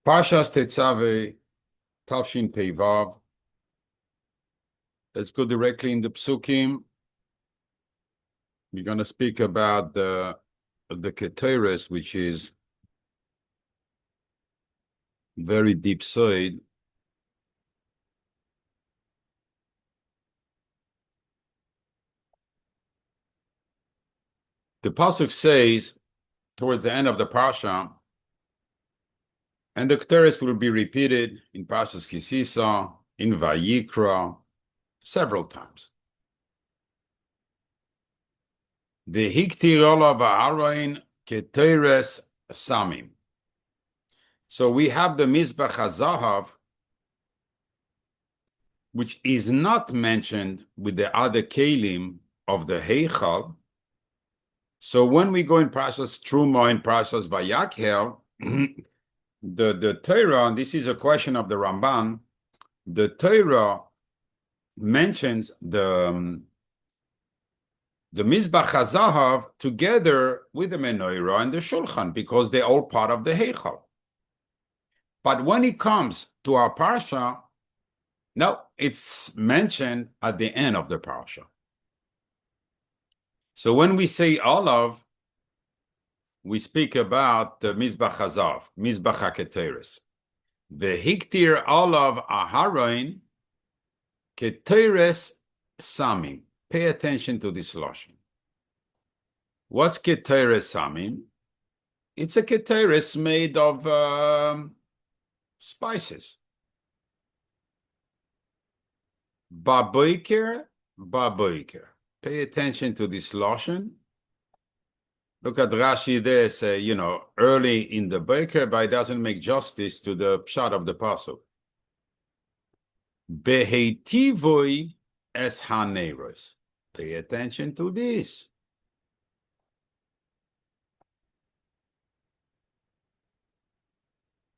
Parshas Tetzaveh, Tavshin Peivav. Let's go directly in the psukim. We're going to speak about the Ketores, which is very deep side. The pasuk says towards the end of the parashah, and the Ketores will be repeated in Parshas Kisisa, in Vayikra, several times. V'hiktirola v'haroin Ketores Samim. So we have the Mizbeach HaZahav, which is not mentioned with the other kelim of the Heichal. So when we go in Parashas Truma, in Parashas Vayakhel, the Torah, and this is a question of the Ramban, the Torah mentions the Mizbeach HaZahav together with the Menorah and the Shulchan, because they're all part of the Heichal. But when it comes to our parashah, no, it's mentioned at the end of the parashah. So when we say olav, we speak about the Mizbeach HaZahav, Mizbeach HaKetores. V'hiktir olav aharoin Ketores Samim. Pay attention to this lashon. What's Ketores Samim? It's a Ketores made of spices. Baboiker. Pay attention to this lashon. Look at Rashi there, say, early in the baker, but it doesn't make justice to the pshat of the pasuk. Beheitivoi es haneros. Pay attention to this.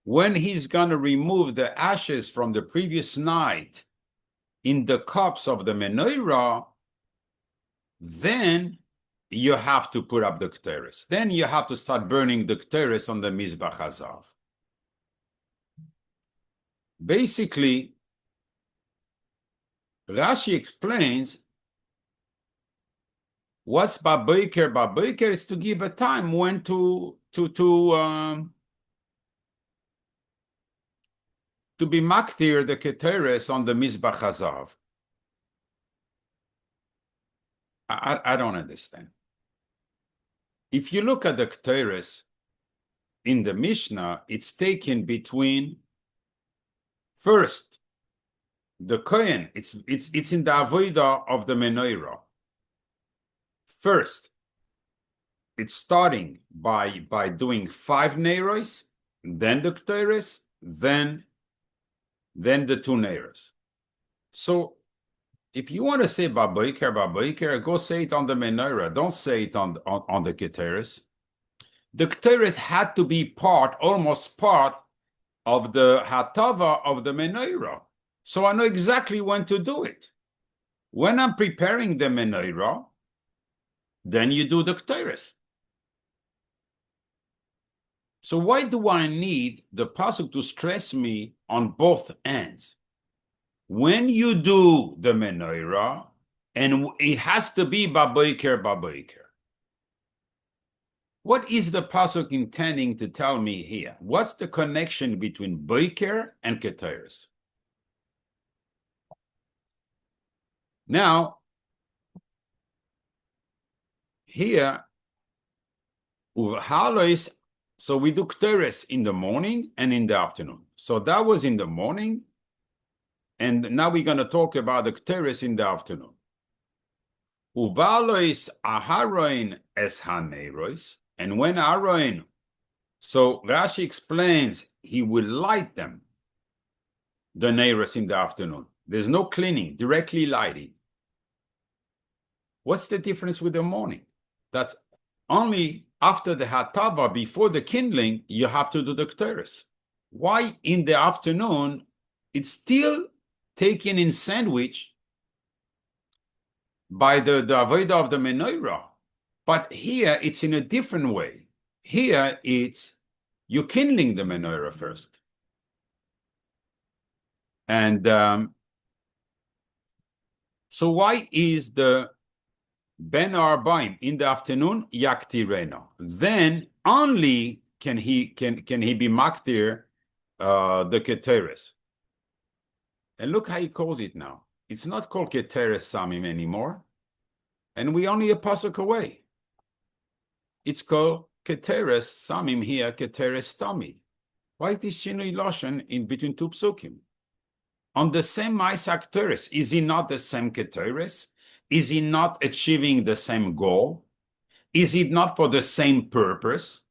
When he's going to remove the ashes from the previous night in the cups of the Menorah, then you have to put up the Ketores. Then you have to start burning the Ketores on the Mizbeach HaZahav. Basically, Rashi explains what's Baboiker. Baboiker is to give a time when to be maktir the Ketores on the Mizbeach HaZahav. I don't understand. If you look at the Ketores in the Mishnah, it's taken between first the Kohen. It's in the avodah of the Menorah. First, it's starting by doing 5 neiros, then the Ketores, then the 2 neiros. So if you want to say Baboiker, go say it on the Menorah. Don't say it on the Ketores. The Ketores had to be almost part of the Hatava of the Menorah. So I know exactly when to do it. When I'm preparing the Menorah, then you do the Ketores. So why do I need the pasuk to stress me on both ends? When you do the Menorah, and it has to be Baboiker. What is the pasuk intending to tell me here? What's the connection between Boiker and Ketores? Now, here, so we do Ketores in the morning and in the afternoon. So that was in the morning. And now we're going to talk about the Ketores in the afternoon. Uvalois aharoin es haneros. And when Aaron, so Rashi explains, he will light them, the neiros in the afternoon. There's no cleaning, directly lighting. What's the difference with the morning? That's only after the hatava, before the kindling, you have to do the Ketores. Why in the afternoon, it's still taken in sandwich by the avodah of the Menorah. But here, it's in a different way. Here, it's you kindling the Menorah first. And so why is the Ben Arbaim in the afternoon yaktireno? Then only can he be maktir the Ketores. And look how he calls it now. It's not called Ketores Samim anymore, and we only a pasuk away. It's called Ketores Samim here, Ketores Tamid. Why is this shinui lashon in between two psukim? On the same Ketores, is he not the same Ketores? Is he not achieving the same goal? Is it not for the same purpose?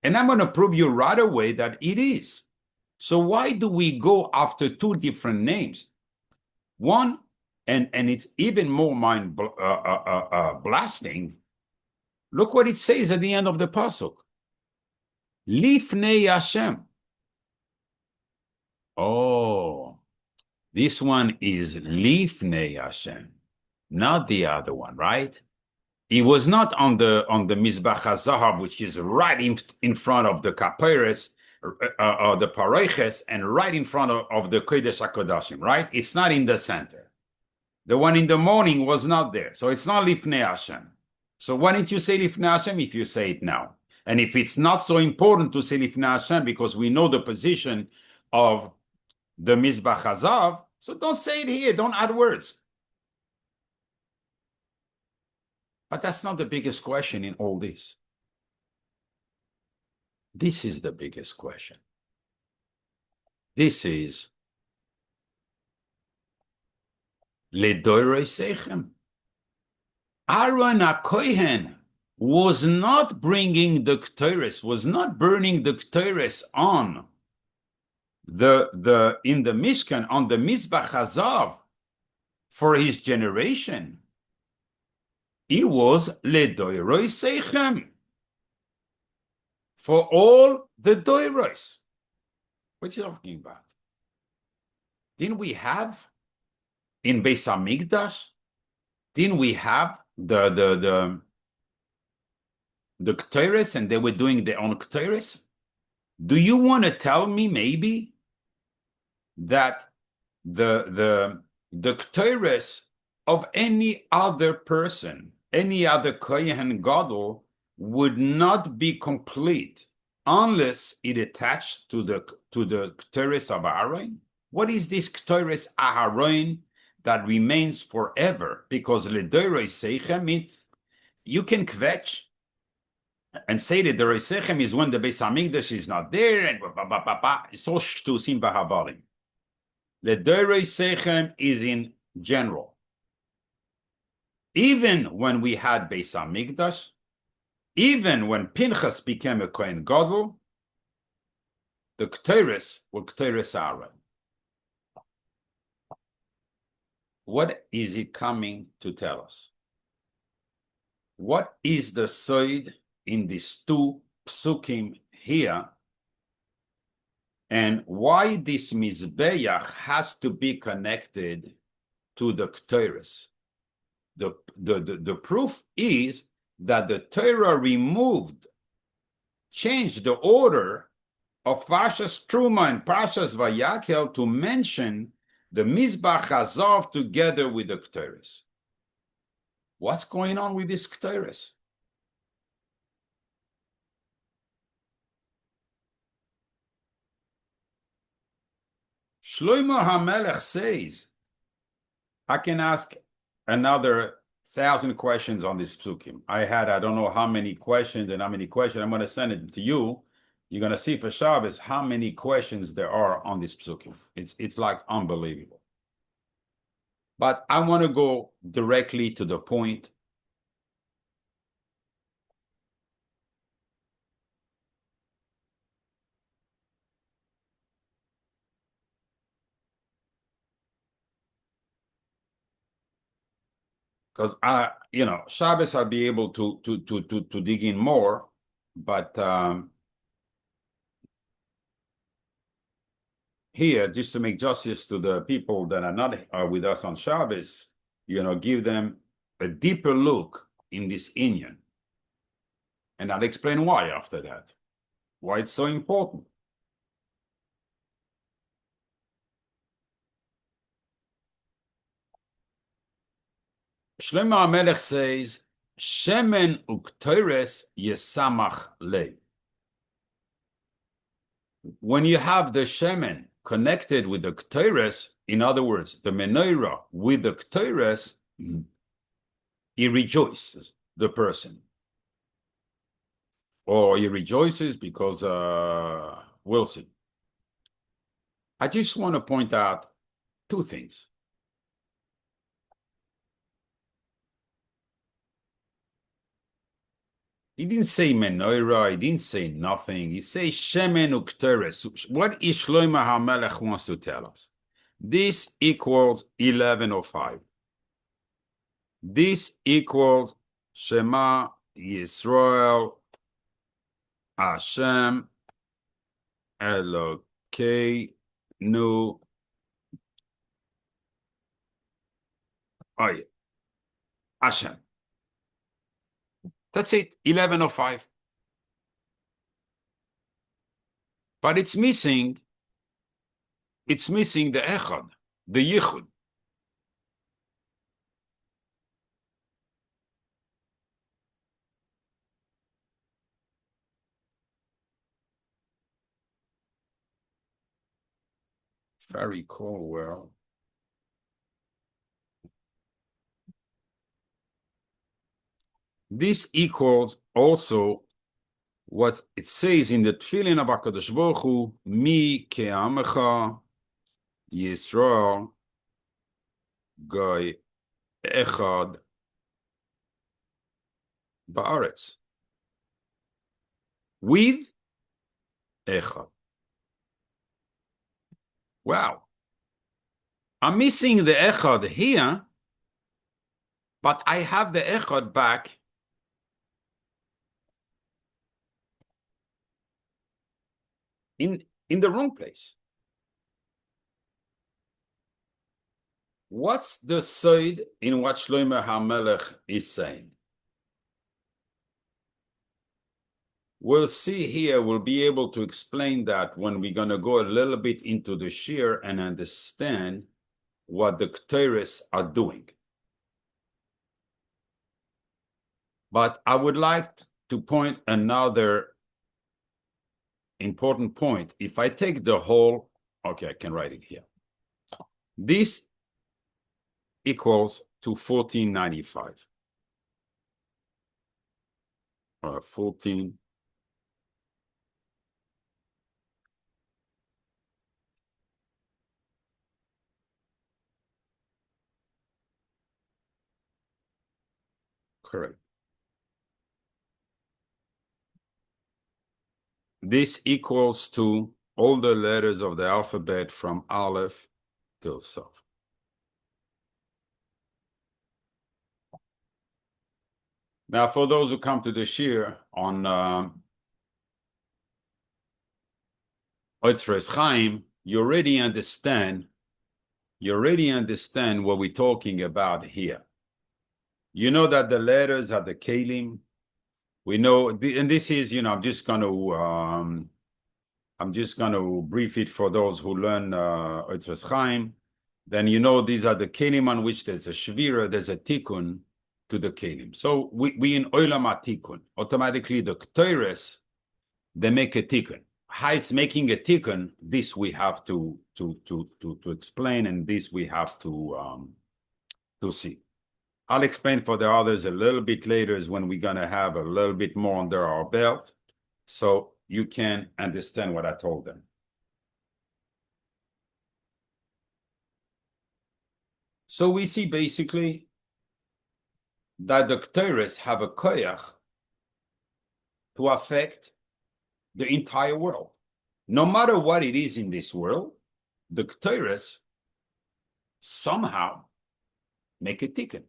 And I'm going to prove you right away that it is. So why do we go after two different names? One, and it's even more mind blasting. Look what it says at the end of the pasuk. Lifnei Hashem. Oh, this one is lifnei Hashem, not the other one, right? It was not on the Mizbeach HaZahav, which is right in front of the Ketores, the parashah, and right in front of the Kodesh HaKodashim, right? It's not in the center. The one in the morning was not there. So it's not lifnei Hashem. So why don't you say lifnei Hashem if you say it now? And if it's not so important to say lifnei Hashem because we know the position of the Mizbeach HaZahav, so don't say it here. Don't add words. But that's not the biggest question in all this. This is the biggest question. This is Ledorei Seichem. Aaron HaKohen was not bringing the Ketores, was not burning the Ketores on in the Mishkan, on the Mizbeach HaZahav for his generation. It was Ledorei Seichem for all the doiros. What are you talking about? Didn't we have in Beis Hamikdash? Didn't we have the Ketores and they were doing their own Ketores? Do you want to tell me maybe that the Ketores of any other person, any other Kohen Gadol, would not be complete unless it attached to the Ketores of Aaron? What is this Ketores Aharon that remains forever? Because Ledorei Seichem means you can kvetch and say that the Reisechem is when the Beis Hamikdash is not there and it's all shtusim b'havalim. Ledorei Seichem is in general. Even when we had Beis Hamikdash, even when Pinchas became a Kohen Gadol, the Ketores were Ketores Aaron. What is it coming to tell us? What is the side in these two psukim here? And why this Mizbeach has to be connected to the Ketores? The proof is that the Torah changed the order of Parshas Truma and Parshas Vayakhel to mention the Mizbeach HaZahav together with the Ketores. What's going on with this Ketores? Shlomo HaMelech says, I can ask another 1,000 questions on this psukim. I don't know how many questions and how many questions. I'm going to send it to you. You're going to see for Shabbos how many questions there are on this psukim. It's like unbelievable. But I want to go directly to the point. Because Shabbos I'll be able to dig in more, but here, just to make justice to the people that are not with us on Shabbos, give them a deeper look in this inyan. And I'll explain why after that, why it's so important. Shlomo HaMelech says, Shemen ukteres yesamach le. When you have the Shemen connected with the Ketores, in other words, the Menorah with the Ketores, he rejoices, the person. Or he rejoices because, we'll see. I just want to point out two things. He didn't say Menorah, he didn't say nothing. He says Shemen ukteres. What is Shlomo HaMelech wants to tell us? This equals 1105. This equals Shema Yisrael Hashem Elokeinu Hashem. That's it, 1105. But it's missing the echad, the yichud. Very cool, well. This equals also what it says in the Tefillin of HaKadosh Baruch Hu, Mi ke'amecha Yisrael Goy Echad Ba'aretz. With Echad. Wow. I'm missing the Echad here, but I have the Echad back in the wrong place. What's the side in what Shlomo HaMelech is saying? We'll see here, we'll be able to explain that when we're going to go a little bit into the shir and understand what the Ketores are doing. But I would like to point another important point. If I take the whole, okay, I can write it here. This equals to 1495. 14. Correct. This equals to all the letters of the alphabet from Aleph till Sof. Now, for those who come to the shir on Ketores Chaim, you already understand what we're talking about here. You know that the letters are the kelim. We know, and this is, I'm just going to brief it for those who learn Ketores Chaim. Then these are the kelim on which there's a shvira, there's a tikkun to the kelim. So we in olam tikkun. Automatically the Ketores, they make a tikkun. How it's making a tikkun, this we have to explain, and this we have to see. I'll explain for the others a little bit later, is when we're going to have a little bit more under our belt, so you can understand what I told them. So we see basically that the Ketores have a koyach to affect the entire world. No matter what it is in this world, the Ketores somehow make a tikkun.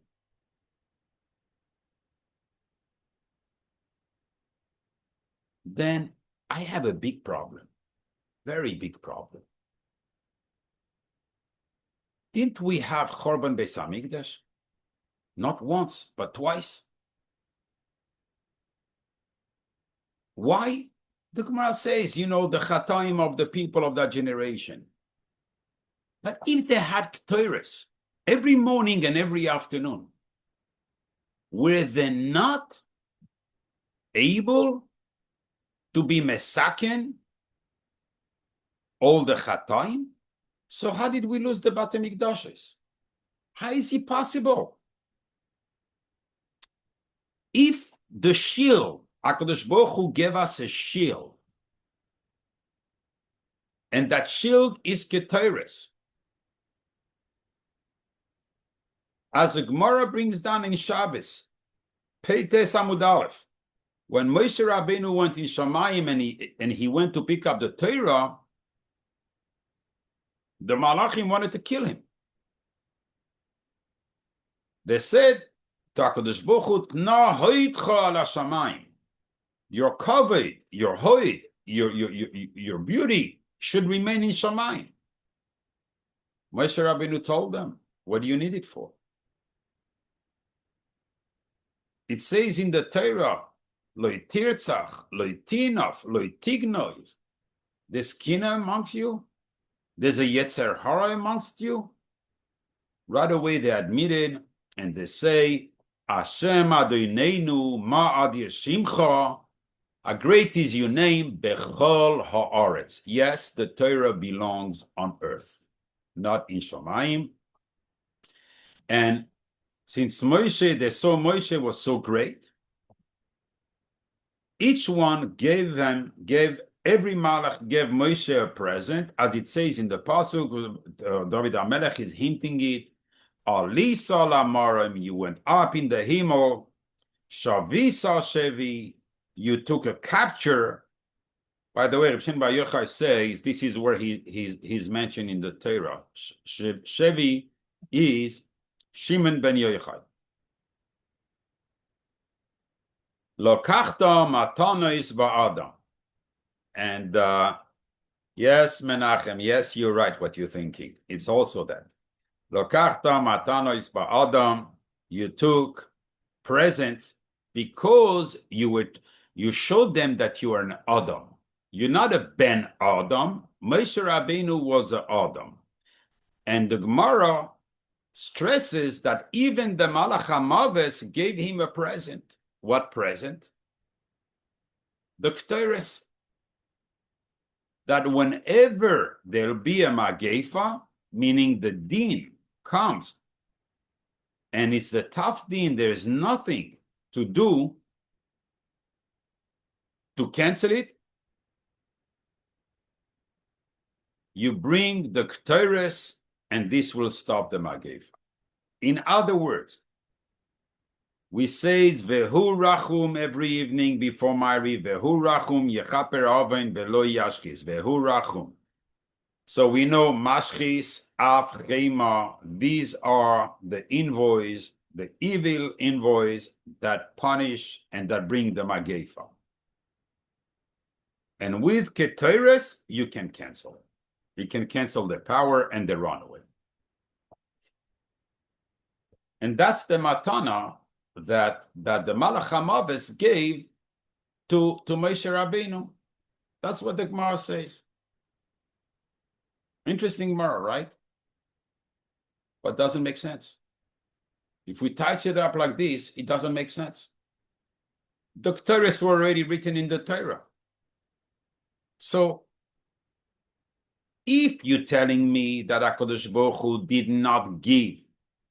Then I have a big problem, very big problem. Didn't we have Chorban Beis Hamikdash? Not once, but twice. Why? The Gemara says, the chataim of the people of that generation. But if they had Ketores every morning and every afternoon, were they not able to be mesaken all the chataim? So how did we lose the Bate Mikdashes? How is it possible? If the shield, HaKadosh Baruch Hu gave us a shield, and that shield is Ketores, as the Gemara brings down in Shabbos, Peites Amud Aleph, when Moshe Rabbeinu went in Shamayim and he went to pick up the Torah, the Malachim wanted to kill him. They said to HaKadosh Baruch Hu, Tna hoidcha ala shamayim. Your covered, your hoid, your beauty should remain in Shamayim. Moshe Rabbeinu told them, what do you need it for? It says in the Torah, Lo tirtzach, lo tinaf, lo tignoiv. There's kina amongst you. There's a yetzer hara amongst you. Right away they admitted and they say, Hashem Adonenu ma'ad yeshimcha. How great is your name, Bechol ha'aretz. Yes, the Torah belongs on earth, not in Shamayim. And since Moshe, they saw Moshe was so great, each one gave every Malach gave Moshe a present, as it says in the Pasuk, David HaMelech is hinting it, Alisa lamarim, you went up in the Himmel, Shavisa shevi, you took a capture. By the way, Reb Shimon Bar Yochai says this is where he's mentioned in the Torah. Shevi is Shemen ben Yochai. Lokachta matanois ba'adam. And yes, Menachem, yes, you're right what you're thinking. It's also that. Lokachta matanois ba'adam, you took presents because you showed them that you are an Adam. You're not a Ben Adam. Moshe Rabbeinu was an Adam. And the Gemara stresses that even the Malach HaMaves gave him a present. What present? The Ketores. That whenever there'll be a Magefa, meaning the din comes, and it's the tough din, there's nothing to do to cancel it, you bring the Ketores, and this will stop the Magefa. In other words, we say Vehu Rachum every evening before Ma'ariv, Vehu Rachum Yechaper Oven Velo Yashkis, Vehu Rachum. So we know Mashchis, Af, Chema, these are the envoys, the evil envoys that punish and that bring the Magefa. And with Ketores, you can cancel it. You can cancel the power and the runaway. And that's the matana that the Malach HaMaves gave to Moshe Rabbeinu. That's what the Gemara says. Interesting Gemara, right? But doesn't make sense. If we touch it up like this, it doesn't make sense. The Ketores were already written in the Torah. So, if you're telling me that HaKadosh Baruch Hu did not give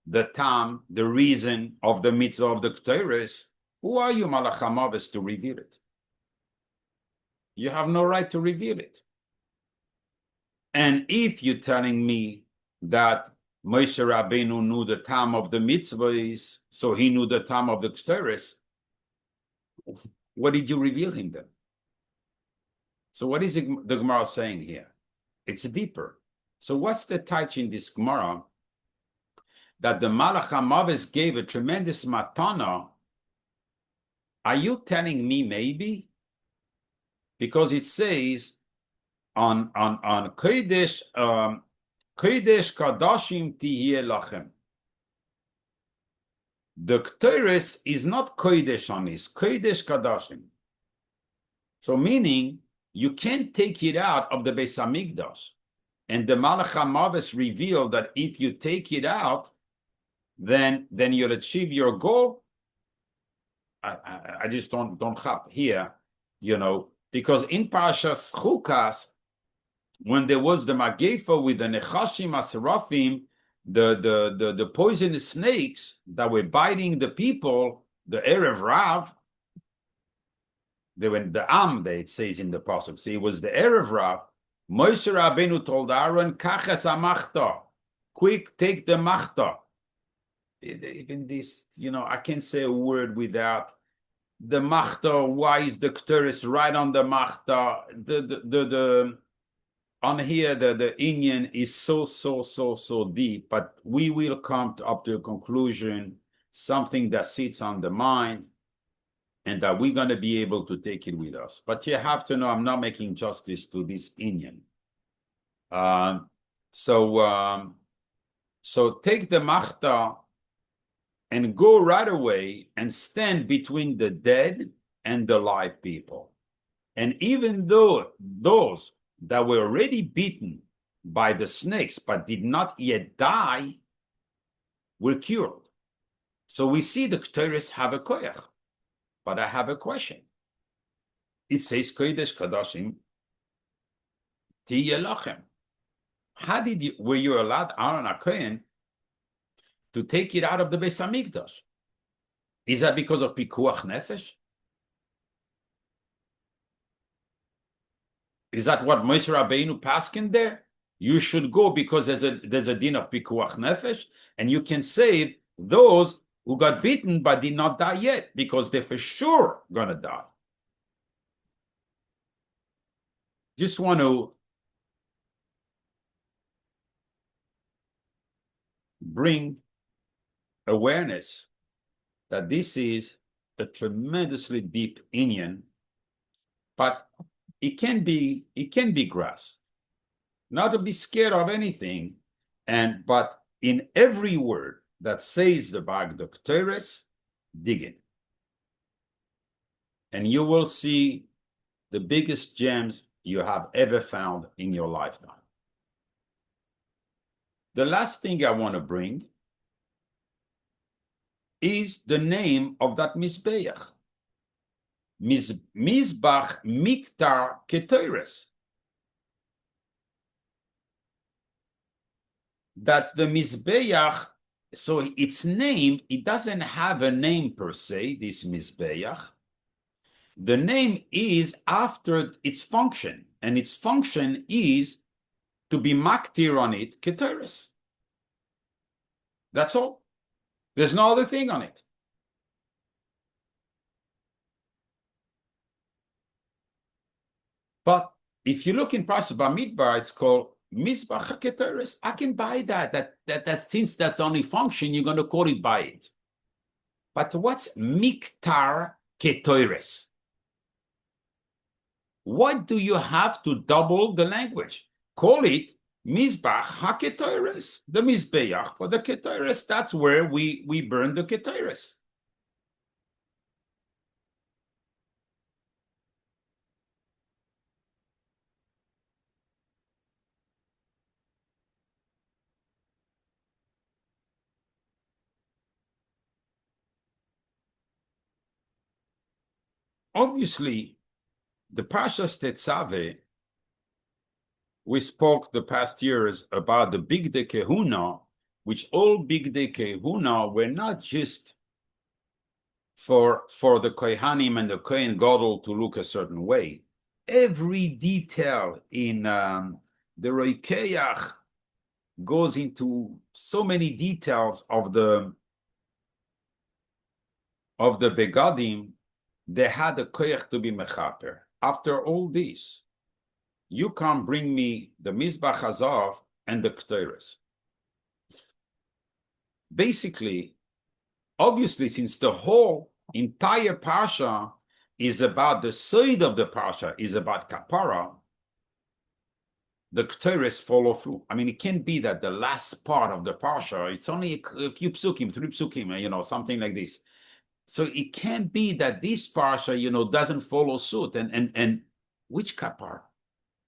the time, the reason of the mitzvah of the Ketores, who are you, Malach HaMaves, to reveal it? You have no right to reveal it. And if you're telling me that Moshe Rabbeinu knew the time of the mitzvahs, so he knew the time of the Ketores, what did you reveal him then? So what is the Gemara saying here? It's deeper. So what's the touch in this Gemara that the Malach HaMaves gave a tremendous matana? Are you telling me maybe? Because it says on Kodesh Kadashim Tihye Lachem. The Ketores is not Kodesh on this, Kodesh Kadashim. So meaning, you can't take it out of the Beis Hamikdash. And the Malach HaMaves revealed that if you take it out, then you'll achieve your goal. I just don't have here, because in Parashas Chukas, when there was the Magefa with the Nechashim Asarafim, the poisonous snakes that were biting the people, the Erev Rav, they went the it says in the pasuk. So it was the Erev Rav. Moshe Rabbeinu told Aaron, Kaches amachta, quick, take the machta. Even this, I can't say a word without the machta. Why is the Ketores right on the machta? The on here, the Indian is so deep, but we will come up to a conclusion, something that sits on the mind, and that we're going to be able to take it with us. But you have to know, I'm not making justice to this Indian. So take the machta and go right away and stand between the dead and the live people. And even though those that were already beaten by the snakes but did not yet die were cured. So we see the Ketores have a koyach. But I have a question. It says Kodesh Kadashim Tiye Lachem. How were you allowed, Aaron HaKohen, to take it out of the Beis HaMikdash? Is that because of Pikuach Nefesh? Is that what Moshe Rabbeinu paskin there? You should go because there's a din of Pikuach Nefesh, and you can save those who got beaten but did not die yet, because they're for sure gonna die. Just want to bring awareness that this is a tremendously deep Indian, but it can be grasped. Not to be scared of anything, but in every word that says about the Ketores, dig in. And you will see the biggest gems you have ever found in your lifetime. The last thing I want to bring is the name of that Mizbeach. Mizbeach Miktar Ketores. That's the Mizbeach. So its name, it doesn't have a name per se, this Mizbeach. The name is after its function, and its function is to be maktir on it Ketores. That's all. There's no other thing on it. But if you look in Pashas Bamidbar, it's called Mizbeach Ketores. I can buy that since that's the only function, you're going to call it by it. But what's Miktar Ketores? What do you have to double the language? Call it Mizbeach HaKetores, the Mizbeach for the Ketores. That's where we burn the Ketores. Obviously, the Parshas Tetzaveh, we spoke the past years about the Bigdei Kehuna, which all Bigdei Kehuna were not just for the Kohanim and the Kohen Gadol to look a certain way. Every detail in the Roikeach goes into so many details of the Begadim. They had a koyach to be mechaper. After all this, you can't bring me the Mizbeach HaZahav and the Ketores. Basically, obviously, since the whole entire parashah is about the side of the parashah, is about kapara, the Ketores follow through. I mean, it can't be that the last part of the parashah, it's only a few psukim, 3 psukim, something like this. So it can't be that this parashah, doesn't follow suit. And which kapara?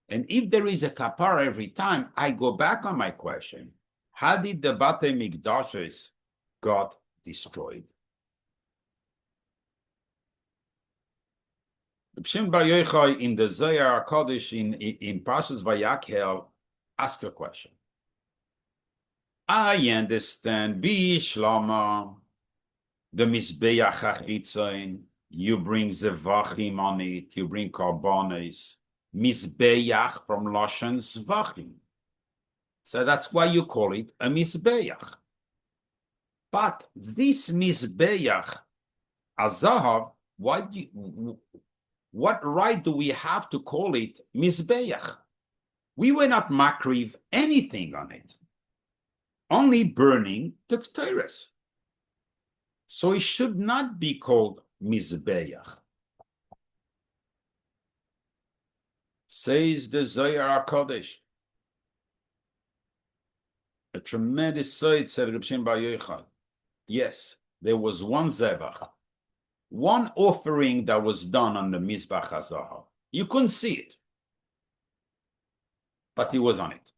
And if there is a kapara every time, I go back on my question. How did the Batei Mikdashes got destroyed? Shemen Bar Yochai in the Zohar HaKadosh in Parshas Vayakhel ask a question. I understand Bishlama, the Mizbeach HaChitzain, you bring Zevachim on it, you bring Karbonis, Mizbeach from Lashon Zvachim. So that's why you call it a Mizbeach. But this Mizbeach HaZahav, what right do we have to call it Mizbeach? We were not makriv anything on it, only burning the Ketores. So it should not be called Mizbeach. Says the Zohar HaKadosh. A tremendous side said Reb Shemen Bar Yochai. Yes, there was one zevach, one offering that was done on the Mizbeach HaZahav. You couldn't see it, but he was on it.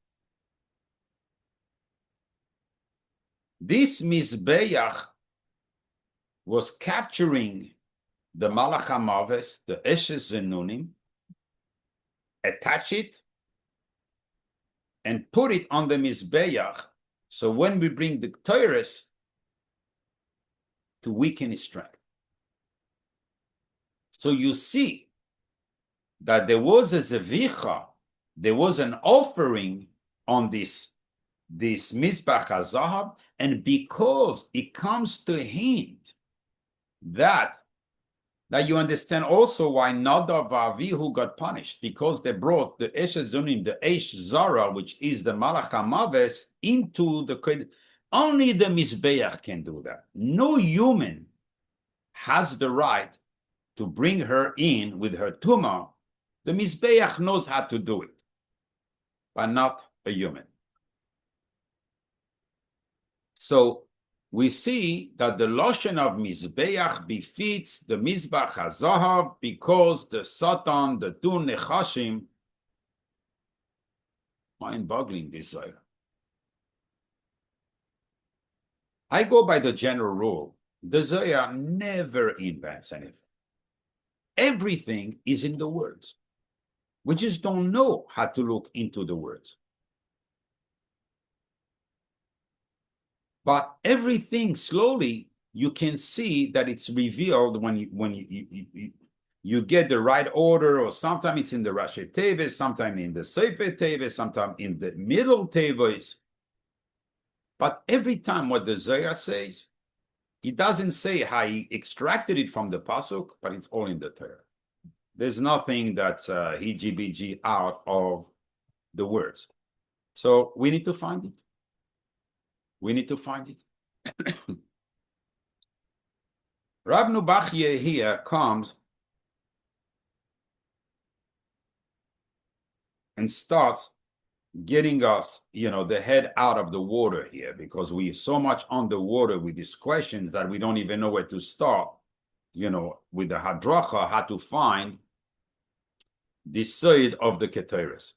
This Mizbeach was capturing the Malach HaMaves, the Eshes Zenunim, attach it, and put it on the Mizbeach, so when we bring the Ketores, to weaken its strength. So you see that there was a zevicha, there was an offering on this Mizbeach HaZahav, and because it comes to hint that you understand also why Nadav Avihu got punished, because they brought the Esh Zunim, the Esh Zara, which is the Malach HaMaves, into the... Only the Mizbeach can do that. No human has the right to bring her in with her tumah. The Mizbeach knows how to do it, but not a human. So we see that the Lashon of Mizbeach befits the Mizbeach HaZahav because the Satan, the two Nechashim, mind-boggling desire. I go by the general rule. The Zohar never invents anything. Everything is in the words. We just don't know how to look into the words. But everything slowly, you can see that it's revealed when you get the right order, or sometimes it's in the Rashi Teves, sometimes in the Sefer Teves, sometimes in the middle Teves. But every time what the Zohar says, he doesn't say how he extracted it from the pasuk, but it's all in the Torah. There's nothing that's hiji-biji out of the words. So we need to find it. We need to find it. Rab Nubachye here comes and starts getting us, the head out of the water here, because we're so much on the water with these questions that we don't even know where to start, with the hadracha, how to find the side of the Ketores.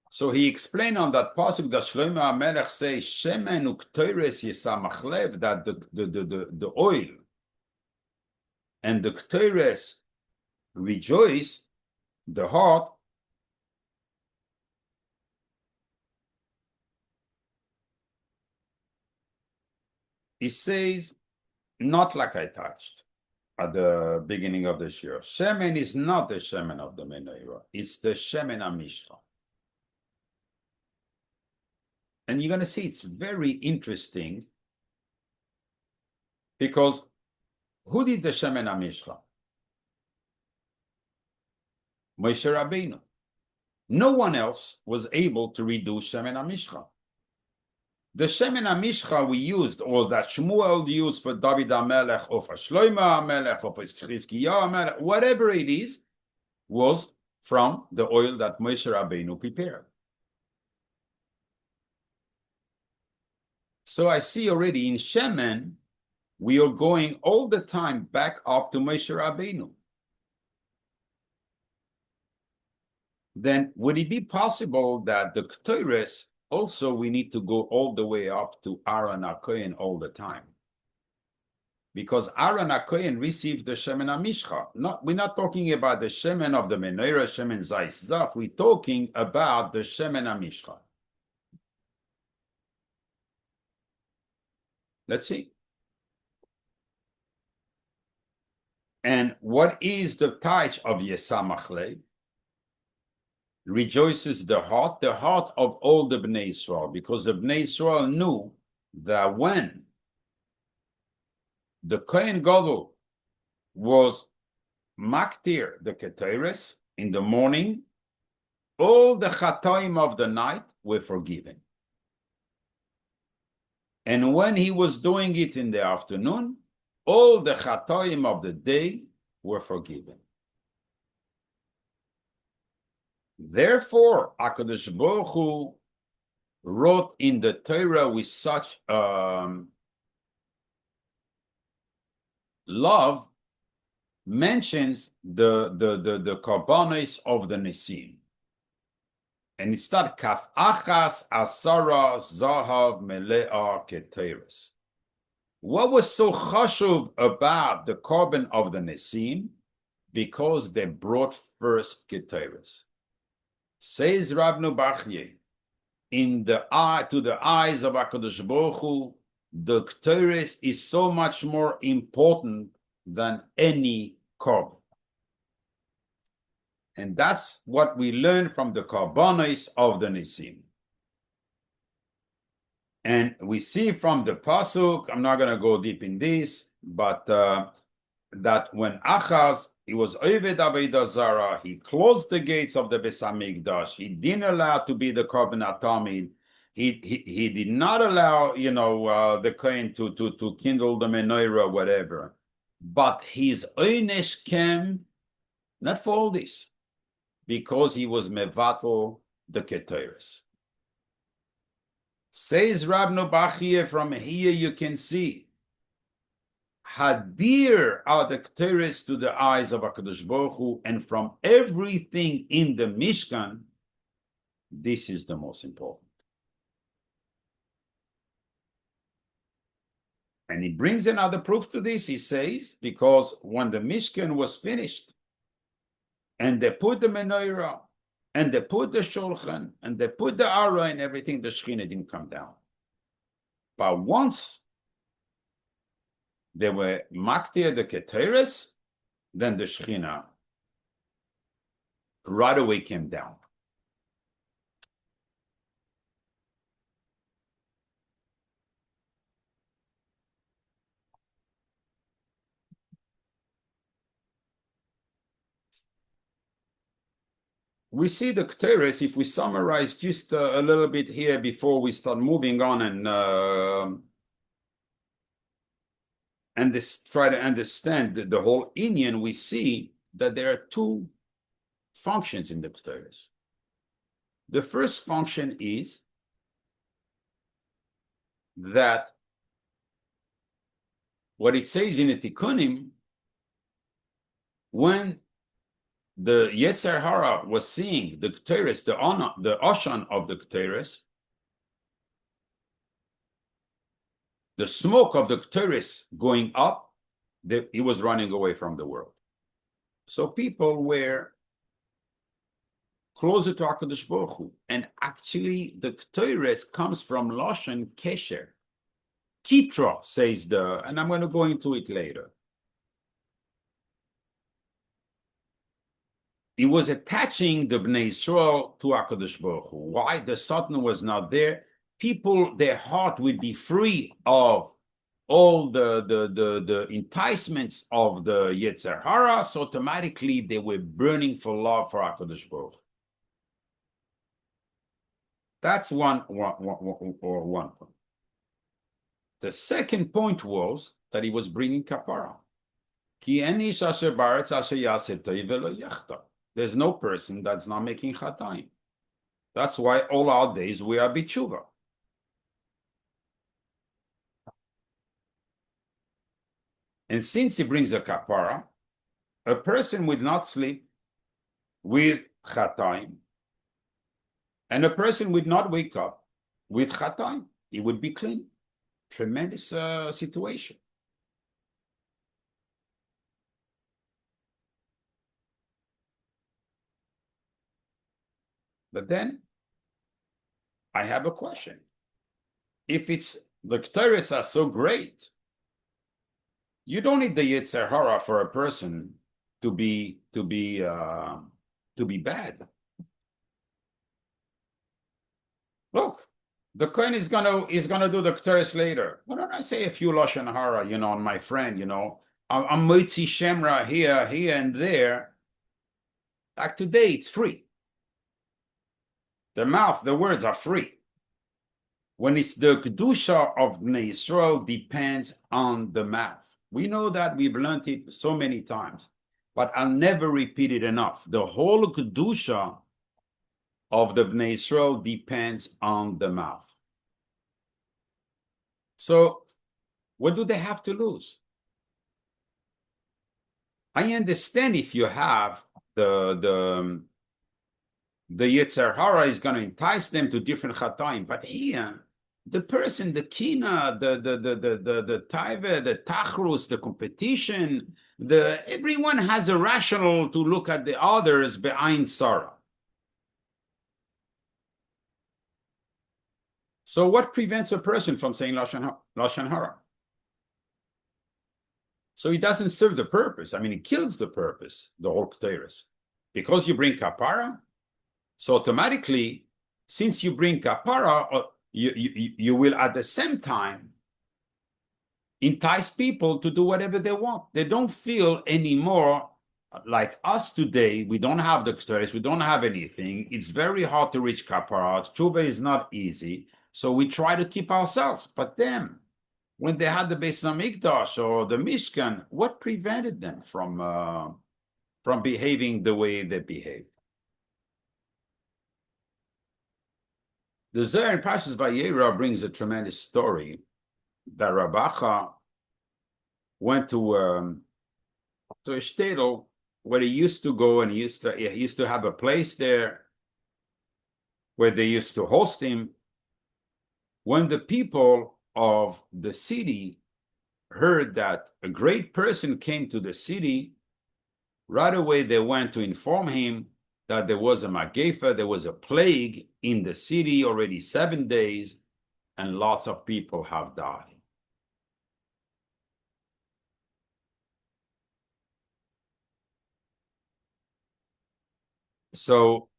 So he explained on that pasuk that Shlomo HaMelech says, Shemen u'Ketores yesamach lev, that the oil and the Ketores rejoice, the heart. He says, not like I touched at the beginning of the shir. Shemen is not the Shemen of the Menorah. It's the Shemen HaMishcha. And you're going to see it's very interesting, because who did the Shemen HaMishcha? Moshe Rabbeinu. No one else was able to redo Shemen HaMishcha. The Shemen HaMishcha we used, or that Shmuel used for David HaMelech, or for Shlomo HaMelech, or for Chizkiyahu HaMelech, whatever it is, was from the oil that Moshe Rabbeinu prepared. So I see already in Shemen, we are going all the time back up to Moshe Rabbeinu. Then would it be possible that the Ketores also we need to go all the way up to Aaron HaKohen all the time? because Aaron HaKohen received the Shemen HaMishcha. We're not talking about the Shemen of the Menorah, Shemen Zayis. We're talking about the Shemen HaMishcha. Let's see. And what is the touch of yesamach? Rejoices the heart of all the Bnei Israel, because the Bnei Israel knew that when the Kohen Gadol was maktir the Ketores in the morning, all the chatoim of the night were forgiven. And when he was doing it in the afternoon, all the chatoim of the day were forgiven. Therefore, HaKadosh Baruch Hu wrote in the Torah with such love, mentions the korbanos of the Nesim. And it starts, Kaf Achas Asara Zahav Melea Ketores. What was so chashuv about the korban of the Nesim? Because they brought first Ketores. Says Rabnu Bachye, to the eyes of HaKadosh Baruch Hu, the Ketores is so much more important than any korban. And that's what we learn from the korbanos of the Nesim. And we see from the pasuk, I'm not going to go deep in this, but that when Achaz, he was Oved Avodah Zarah, he closed the gates of the Beis HaMikdash. He didn't allow to be the Korban Tamid. He did not allow, the Kohen to kindle the Menorah, whatever. But his Oynesh came not for all this, because he was mevatel the Ketores. Says Rabnu Bachye, from here you can see Hadir are the Ketores to the eyes of HaKadosh Baruch Hu, and from everything in the Mishkan, this is the most important. And he brings another proof to this. He says, because when the Mishkan was finished, and they put the Menorah, and they put the Shulchan, and they put the Arah and everything, the Shekhinah didn't come down. But once they were maktir the Ketores, then the Shekhinah right away came down. We see the Ketores, if we summarize just a little bit here before we start moving on and try to understand the whole Inyan, we see that there are two functions in the Ketores. The first function is that what it says in the Tikkunim, when the Yetzer Hara was seeing the Ketores, the Oshan of the Ketores, the smoke of the Ketores going up, he was running away from the world. So people were closer to HaKadosh Baruch Hu. And actually, the Ketores comes from Lashon kesher. Kitra says and I'm going to go into it later. He was attaching the Bnei Israel to HaKadosh Baruch Hu. Why? The Satan was not there. People, their heart would be free of all the enticements of the Yetzer Hara, so automatically they were burning for love for HaKadosh Baruch Hu. That's one point. The second point was that he was bringing kapara. Ki en ish asher ba'aretz asher yaseh tov velo yachta. There's no person that's not making chataim. That's why all our days we are b'tshuva. And since he brings a kapara, a person would not sleep with chataim, and a person would not wake up with chataim. He would be clean. Tremendous situation. But then I have a question. If it's the Ketores are so great, you don't need the taharah for a person to be bad. Look, the Kohen is gonna do the Ketores later. Why don't I say a few lashon hara, on my friend, I'm motzi shemra here and there. Like today, it's free. The words are free. When it's the kedusha of Bnei Yisrael depends on the mouth. We know that, we've learned it so many times, but I'll never repeat it enough. The whole kedusha of the Bnei Yisrael depends on the mouth. So, what do they have to lose? I understand if you have the Yetzer Hara is going to entice them to different chataim, but here, the person, the kina, the taiva, the tachrus, the competition, everyone has a rational to look at the others behind Sarah. So what prevents a person from saying lashon hara? So it doesn't serve the purpose. I mean, it kills the purpose, the whole Ketores. Because you bring kapara, so automatically, since you bring kapara, you will at the same time entice people to do whatever they want. They don't feel anymore like us today. We don't have the Ketores, we don't have anything. It's very hard to reach kapara. Tshuva is not easy. So we try to keep ourselves. But them, when they had the Beis Hamikdash or the Mishkan, what prevented them from behaving the way they behaved? The Zohar in Parshas Vayera brings a tremendous story that Rabacha went to a shtetl where he used to go, and he used to have a place there where they used to host him. When the people of the city heard that a great person came to the city, right away they went to inform him that there was a magefa, there was a plague in the city already 7 days, and lots of people have died. So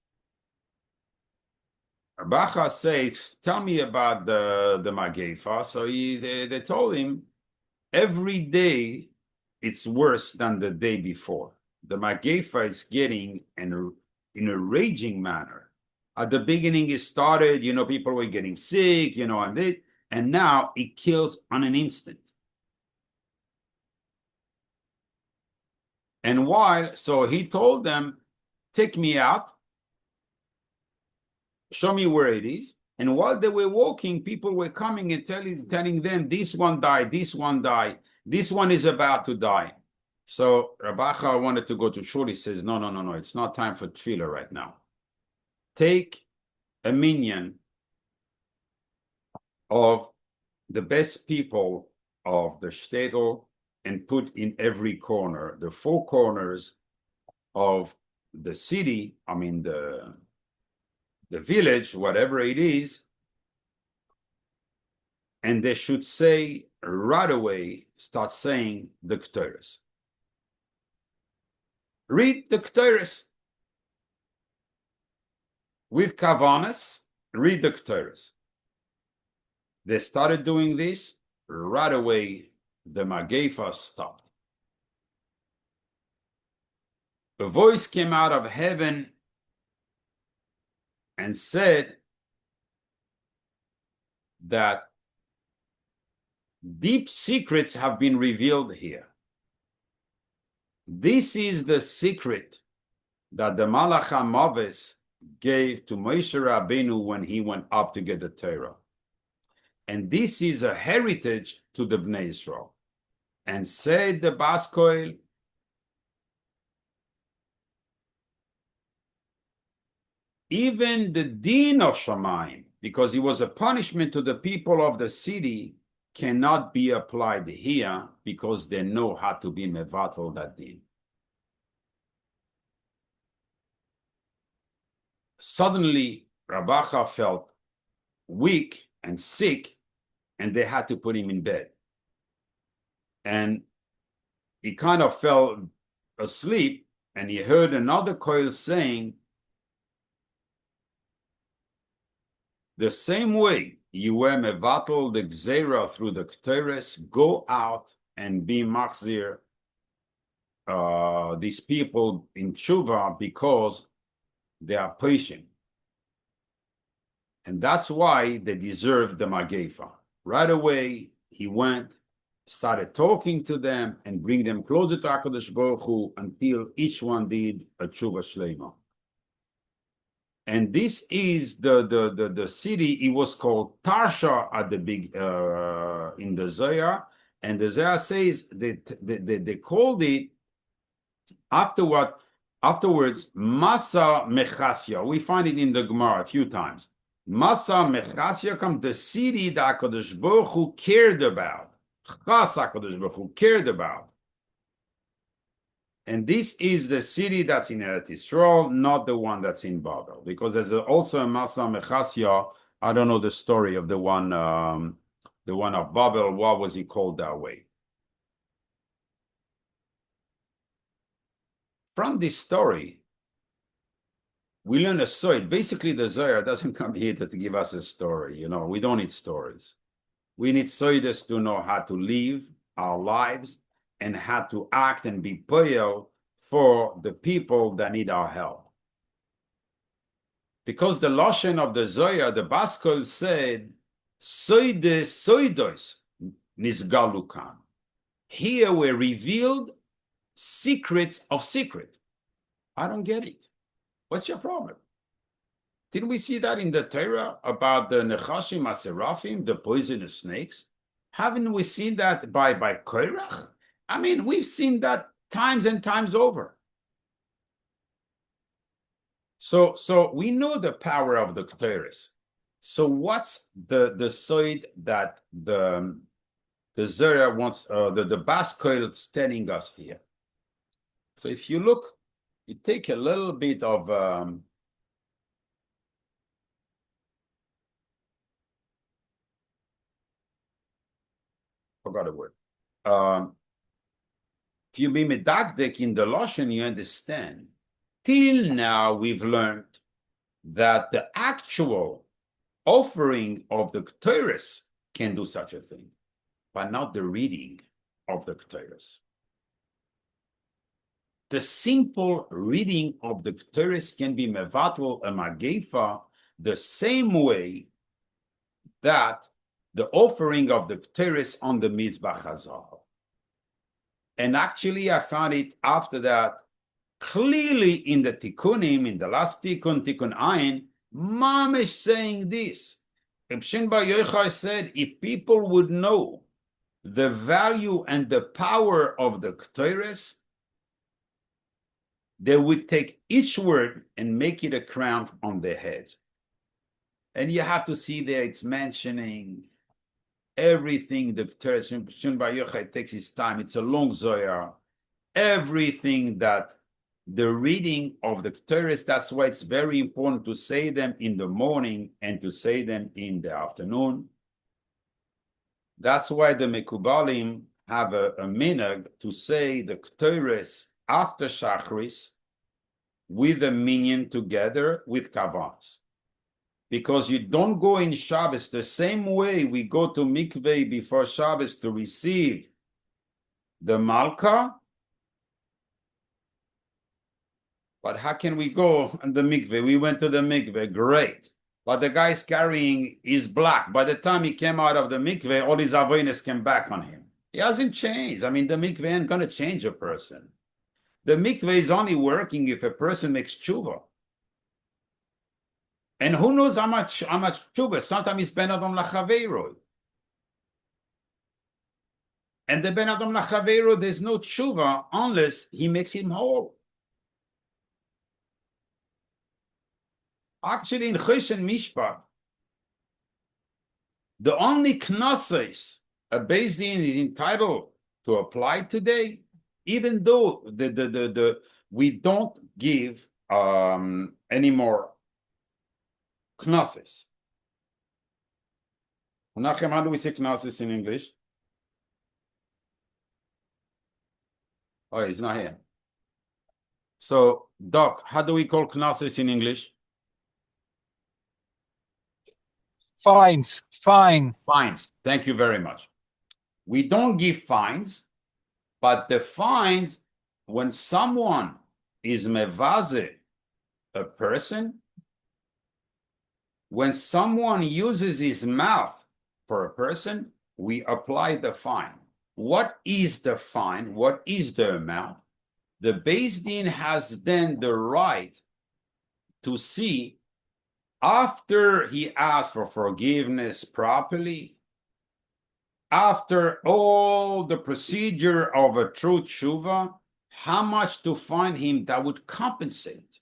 Bacha says, tell me about the magefa. So they told him, every day it's worse than the day before. The magefa is getting in a raging manner. At the beginning, it started, people were getting sick, and now it kills on an instant. And so he told them, take me out, show me where it is. And while they were walking, people were coming and telling them, this one died, this one died, this one is about to die. So Rabacha wanted to go to shul. He says, no, it's not time for tefillah right now. Take a minyan of the best people of the shtetl and put in every corner, the 4 corners of the city, the village, whatever it is, and they should say right away, start saying the Ketores. Read the Ketores. With kavanas, read the Ketores. They started doing this, right away the magefa stopped. A voice came out of heaven and said that deep secrets have been revealed here. This is the secret that the Malach HaMaves gave to Moshe Rabbeinu when he went up to get the Torah. And this is a heritage to the Bnei Yisrael. And said the Bas Koil, even the din of Shemayim, because it was a punishment to the people of the city, cannot be applied here because they know how to be mevatel that din. suddenly Rabacha felt weak and sick, and they had to put him in bed. And he kind of fell asleep, and he heard another koil saying, the same way you were mevatel the gzera through the Ketores, go out and be machzir these people in tshuva because they are patient. And that's why they deserve the magefa. Right away, he went, started talking to them and bring them closer to HaKadosh Baruch Hu until each one did a tshuva shleima. And this is the city. It was called Tarsha at the big in the Zohar, and the Zohar says that they called it afterwards Masa Mechasya. We find it in the Gemara a few times. Masa Mechasya comes the city that HaKadosh Baruch Hu cared about. Chas HaKadosh Baruch Hu cared about. And this is the city that's in Eretz Yisrael, not the one that's in Babel, because there's also a Masa Mechasya. I don't know the story of the one of Babel. Why was he called that way? From this story, we learn a story. Basically, the Zohar doesn't come here to give us a story. You know, we don't need stories. We need soides to know how to live our lives and how to act and be poel for the people that need our help. Because the Lashon of the Zohar, the Baskol said, soidos nisgalukan. Here were revealed secrets of secret. I don't get it. What's your problem? Didn't we see that in the Torah about the Nechashim Aserafim, the poisonous snakes? Haven't we seen that by Korach? I mean, we've seen that times and times over. So we know the power of the Ketores. So what's the side that the Zohar wants, the Baskol is telling us here? So if you look, you take a little bit of forgot a word. If you be medakdek in the Lashon, you understand. Till now, we've learned that the actual offering of the Ketores can do such a thing, but not the reading of the Ketores. The simple reading of the Ketores can be mevatel a magefa the same way that the offering of the Ketores on the Mizbeach HaZahav. And actually, I found it after that clearly in the Tikkunim, in the last Tikkun, Tikkun Ayin, Mamish saying this. Reb Shimon Bar Yochai said, if people would know the value and the power of the Ketores, they would take each word and make it a crown on their heads. And you have to see there, it's mentioning everything the Ketores. Shimon Bar Yochai takes his time. It's a long Zohar. Everything that the reading of the Ketores, that's why it's very important to say them in the morning and to say them in the afternoon. That's why the Mekubalim have a minhag to say the Ketores after Shachris with a minyan together with Kavanas. Because you don't go in Shabbos the same way we go to mikveh before Shabbos to receive the Malka. But how can we go in the mikveh? We went to the mikveh, great. But the guy's carrying his black. By the time he came out of the mikveh, all his avodas came back on him. He hasn't changed. I mean, the mikveh ain't going to change a person. The mikveh is only working if a person makes tshuva. And who knows how much tshuva? Sometimes it's ben adam lachaveiro. And the ben adam lachaveiro, there's no tshuva unless he makes him whole. Actually, in Choshen Mishpat, the only knossos a Beis Din is entitled to apply today, even though we don't give anymore Knossos. Menachem, how do we say knossos in English? Oh, he's not here. So, Doc, how do we call knossos in English? Fines. Fines. Thank you very much. We don't give fines, but the fines, when someone is mevaze a person, when someone uses his mouth for a person, we apply the fine. What is the fine? What is the amount? The Beis Din has then the right to see, after he asked for forgiveness properly, after all the procedure of a true tshuva, how much to fine him that would compensate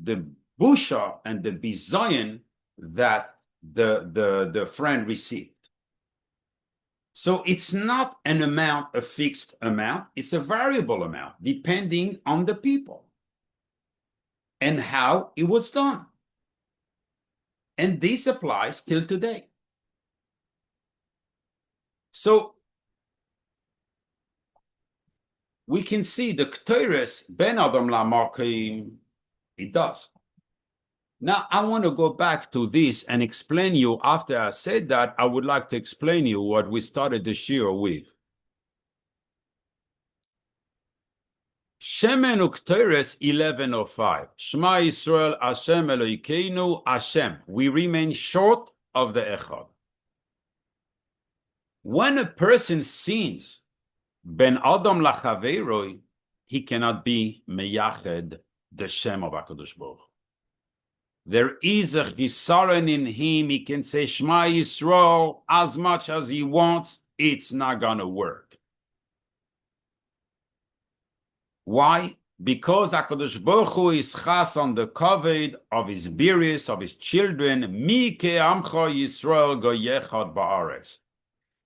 the busha and the bizayon that the friend received. So it's not an amount, a fixed amount, it's a variable amount, depending on the people and how it was done. And this applies till today. So we can see the Ketores ben Adam lamarkim, it does. Now, I want to go back to this and explain you, after I said that, I would like to explain you what we started the shir with. Shemen Ketores 11:05. Shema Yisrael Hashem Elokeinu Hashem. We remain short of the Echad. When a person sins, ben Adam lachaveiroi, he cannot be meyached the Shem of HaKadosh Baruch. There is a chisaron in him. He can say Shema Yisrael as much as he wants. It's not going to work. Why? Because HaKadosh Baruch Hu is chas on the kavod of his biris, of his children. Mi ke amcha Yisrael goyechad ba'aretz.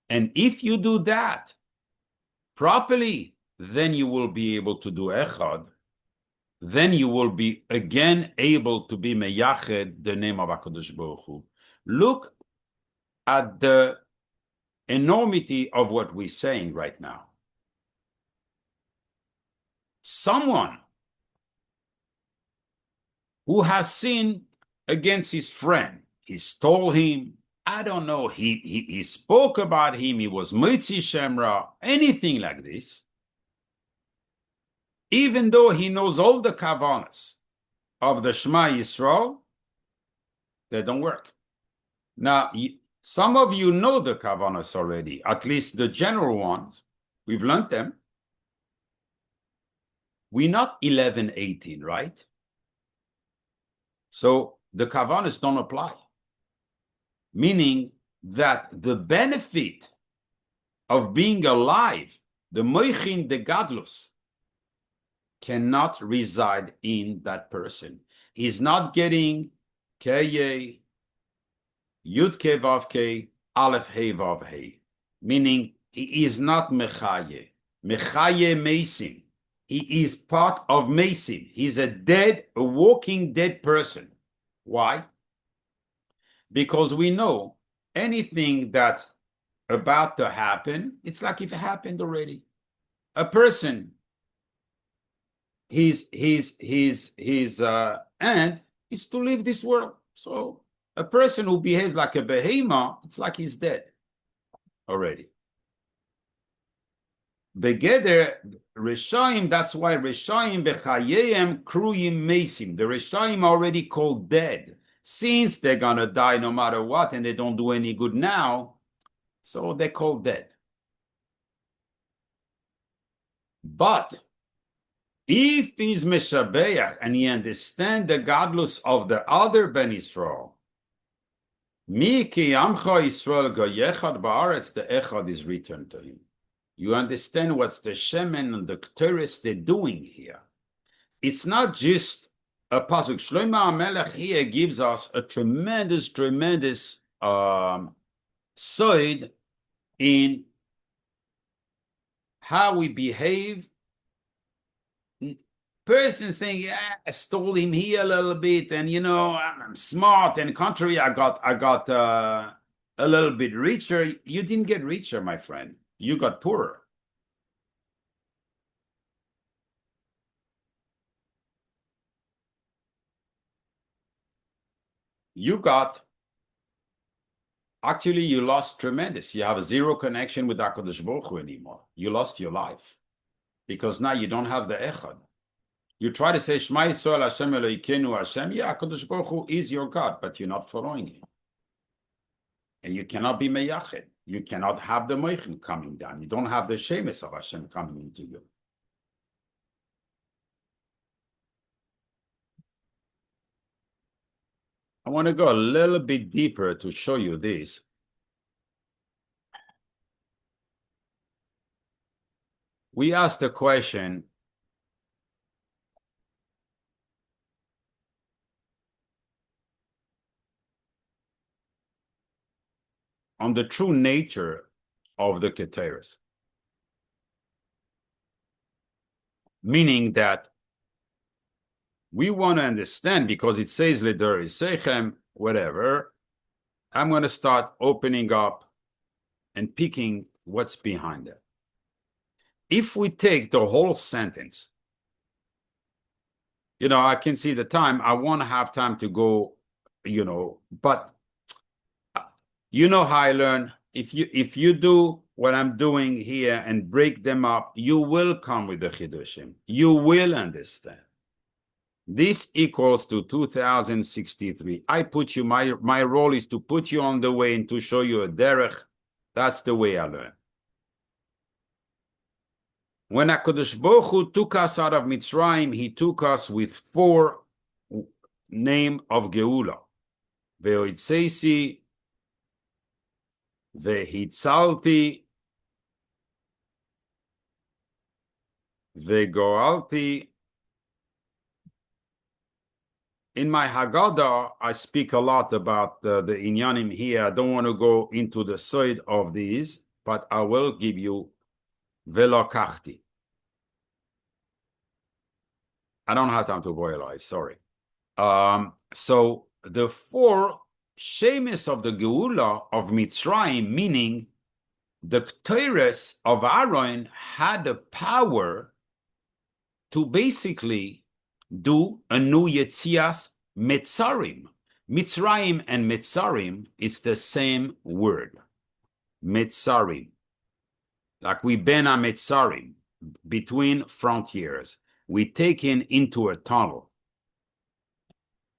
And if you do that properly, then you will be able to do echad. Then you will be again able to be meyached the name of HaKadosh Baruch Hu. Look at the enormity of what we're saying right now. Someone who has sinned against his friend, he stole him, I don't know, he spoke about him, he was Mitzi Shemra, anything like this. Even though he knows all the kavanas of the Shema Yisrael, they don't work. Now, some of you know the kavanas already, at least the general ones. We've learned them. We're not 11, 18, right? So the kavanas don't apply. Meaning that the benefit of being alive, the moichin de gadlus, cannot reside in that person. He's not getting Kye, Yud Ke Vav Ke, Aleph He Vav He. Meaning he is not Mechaye. Mechaye Mesim. He is part of Mesim. He's a walking dead person. Why? Because we know anything that's about to happen, it's like if it happened already. A person, his end is to leave this world. So a person who behaves like a behemoth, it's like he's dead already. Begeder Reshaim, that's why Reshaim bechayim kruyim mesim. The Reshaim already called dead. Since they're gonna die no matter what, and they don't do any good now, so they're called dead. But if he's Meshabeach and he understands the godless of the other Ben Israel, Mi ki amcha Yisrael goyechad ba'aretz, the echad is returned to him. You understand what's the Shemen and the Ketores they're doing here. It's not just a pasuk. Shlomo HaMelech here gives us a tremendous side in how we behave Person think, yeah, I stole him here a little bit, and I'm smart, and contrary, I got a little bit richer. You didn't get richer, my friend. You got poorer. Actually, you lost tremendous. You have zero connection with HaKadosh Baruch Hu anymore. You lost your life because now you don't have the Echad. You try to say, Shema Yisrael Hashem Elokeinu Hashem. Yeah, HaKadosh Baruch Hu is your God, but you're not following him. And you cannot be meyached. You cannot have the moichin coming down. You don't have the shemes of Hashem coming into you. I want to go a little bit deeper to show you this. We asked the question, on the true nature of the Ketores. Meaning that we want to understand, because it says Ledor Isechem, whatever, I'm going to start opening up and picking what's behind it. If we take the whole sentence, I can see the time, I want to have time to go, but how I learn. If you do what I'm doing here and break them up, you will come with the chidushim. You will understand. This equals to 2063. I put you. My role is to put you on the way and to show you a derech. That's the way I learn. When HaKadosh Baruch Hu took us out of Mitzrayim, he took us with 4 name of Geula. Ve'oitzeisi, Vehitzalti, Vegoalti. In my Haggadah, I speak a lot about the inyanim here. I don't want to go into the side of these, but I will give you Velokachti. I don't have time to voyalize, sorry. So the 4 shemes of the Geula of Mitzrayim, meaning the Ketores of Aaron had the power to basically do a new Yetzias Metzarim. Mitzrayim and Metzarim is the same word. Metzarim. Like we ben Metzarim, between frontiers. We taken into a tunnel.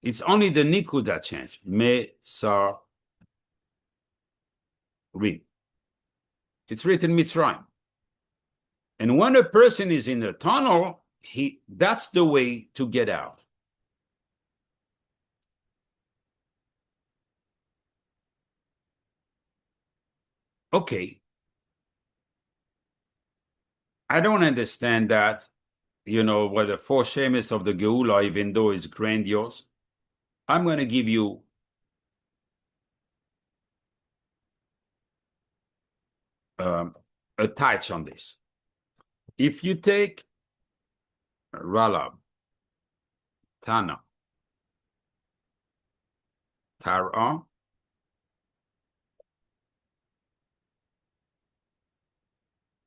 It's only the nikud that changed. Metzarim. It's written Mitzrayim. And when a person is in the tunnel, that's the way to get out. Okay. I don't understand that, what the 4 shemes of the Geula, even though it's grandiose. I'm going to give you a touch on this. If you take Ralab, Tana, Taharah,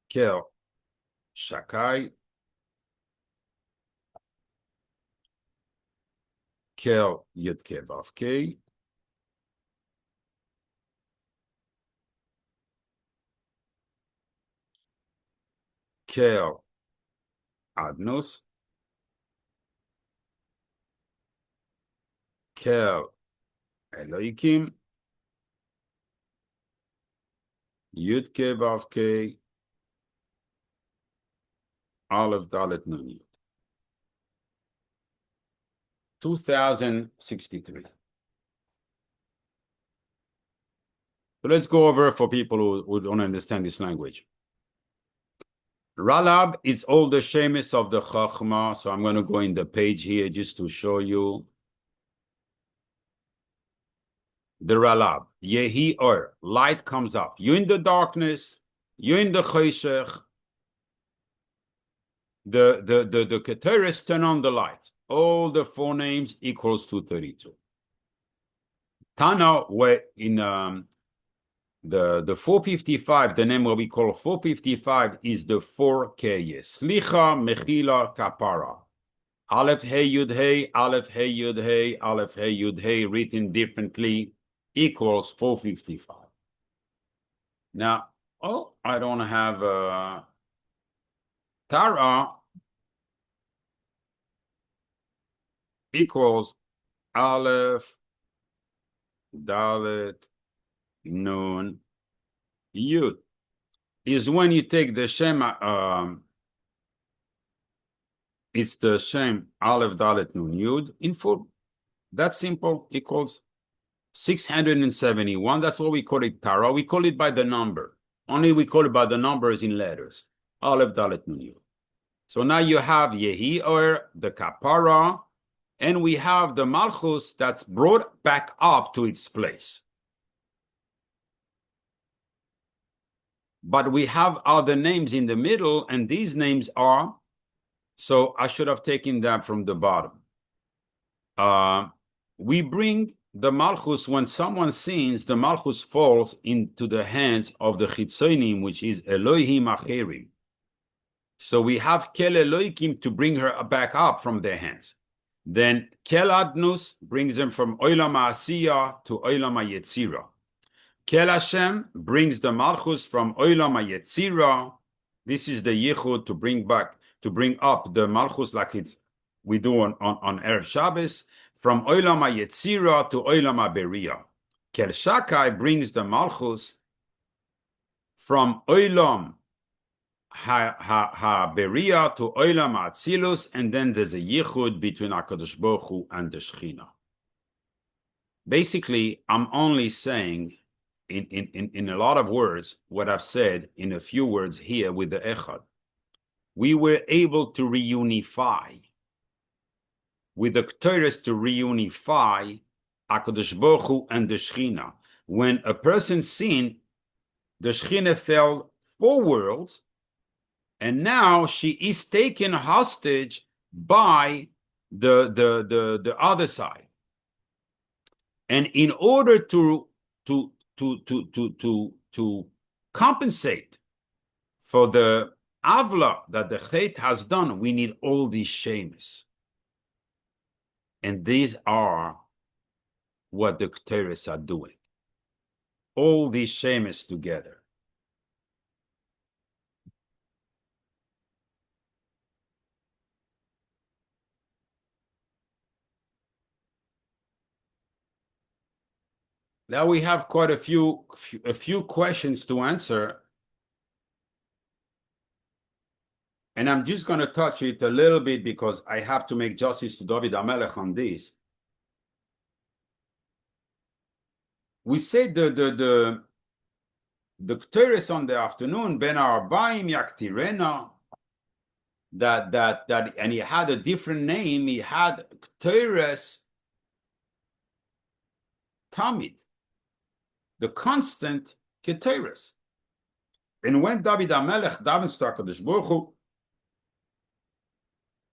Kel, Shakai, Kel, Yudke, Vavke, Kel, Adnos, Kel, Elohim, Yudke, Vavke, Aleph Dalet Nun Yud. 2063. So let's go over for people who don't understand this language. Ralab is all the shemes of the Chachma. So I'm going to go in the page here just to show you. The Ralab. Yehi Or. Light comes up. You're in the darkness. You're in the Cheshech. the Ketores turn on the lights. All the four names equals 232. Tana, where in the 455, the name what we call 455 is the 4K. Slicha, Mechila, Kapara. Aleph Hey Yud Hey, Aleph Hey Yud Hey, Aleph Hey Yud Hey, written differently, equals 455. Now, I don't have taharah equals Aleph, Dalet, Nun, Yud. Is when you take the Shem, it's the Shem, Aleph, Dalet, Nun, Yud, in full. That's simple, equals 671. That's what we call it, taharah. We call it by the number. Only we call it by the numbers in letters. Aleph, Dalet, Nun, Yud. So now you have Yehi Or, the Kapara, and we have the Malchus that's brought back up to its place. But we have other names in the middle, and these names are, so I should have taken that from the bottom. We bring the Malchus, when someone sins, the Malchus falls into the hands of the Chitzonim, which is Elohim Acherim. So we have Kel Elohim to bring her back up from their hands. Then Kel Adnus brings them from Olam HaAsiyah to Olam HaYetzirah. Kel Hashem brings the Malchus from Olam HaYetzirah. This is the Yichud to bring up the Malchus like we do on Erev Shabbos, from Olam HaYetzirah to Olam HaBeriyah. Kel Shakai brings the Malchus from Olam HaBeriyah to Olam HaAtzilus, and then there's a Yichud between HaKadosh Baruch Hu and the Shechina. Basically, I'm only saying in a lot of words what I've said in a few words here with the Echad. We were able to reunify with the Ketores, to reunify HaKadosh Baruch Hu and the Shechina. When a person sinned, the Shechina fell 4 worlds, and now she is taken hostage by the other side. And in order to compensate for the avla that the Chet has done, we need all these shemes. And these are what the Ketores are doing. All these shemes together. Now we have quite a few questions to answer. And I'm just going to touch it a little bit because I have to make justice to David HaMelech on this. We said the Ketores on the afternoon, Ben Arbaim Yaktirena, that and he had a different name. He had Ketores Tamid, the constant Ketores. And when David HaMelech davens to HaKadosh Baruch Hu,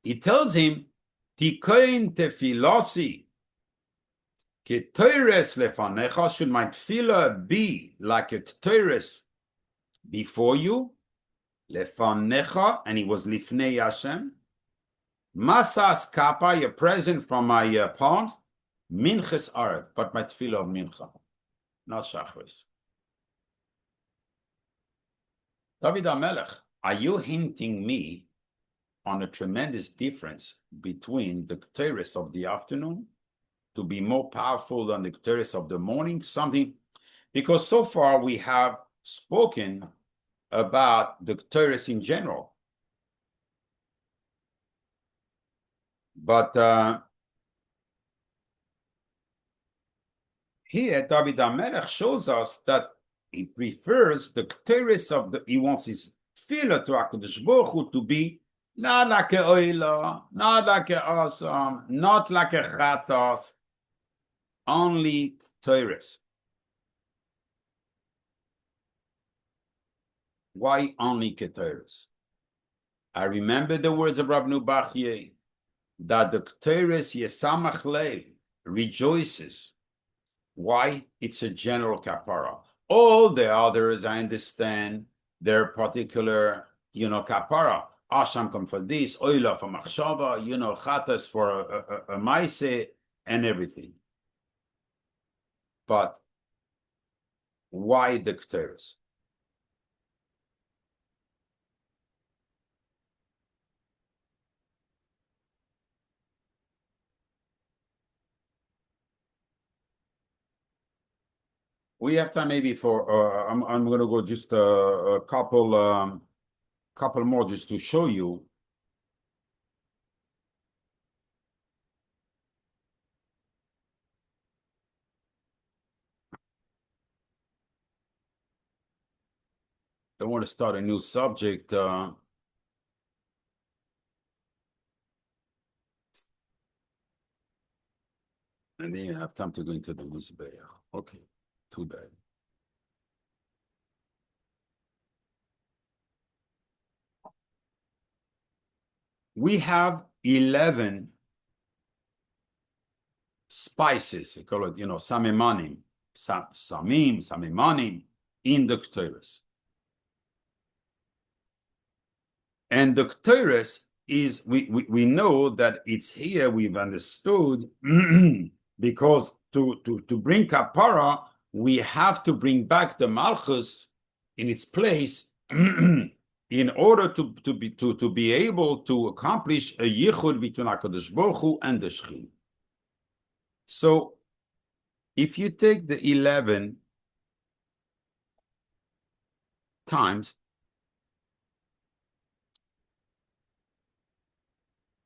he tells him, Tikoin tefilosi, Ketores lefanecha, should my tefillah be like a Ketores before you? Lefanecha, and he was lifnei Hashem. Masas kappa, your present from my palms. Minches arev, but my tefillah of mincha, not shachris. David HaMelech, are you hinting me on a tremendous difference between the Ketores of the afternoon to be more powerful than the Ketores of the morning? Something, because so far we have spoken about the Ketores in general. But here, David HaMelech shows us that he prefers the Ketores of he wants his tefillah to HaKadosh Baruch Hu to be not like a oila, not like a awesome, not like a chatos, only Ketores. Why only Ketores? I remember the words of Rabbi Bachye that the Ketores yesamach lev rejoices. Why? It's a general kapara. All the others, I understand, their particular, kapara. Asham come for this, oila for machshava, chatas for a maise and everything. But why the Ketores? We have time maybe for I'm going to go just a couple more just to show you. I want to start a new subject. And then you have time to go into the Mizbeach. Okay, too bad. We have 11 spices. We call it, samim, samimanim in the Ketores. And the Ketores is, we know that it's here, we've understood, because to bring kapara, we have to bring back the Malchus in its place in order to be able to accomplish a yichud between HaKadosh Baruch Hu and the Shechin. So, if you take the 11 times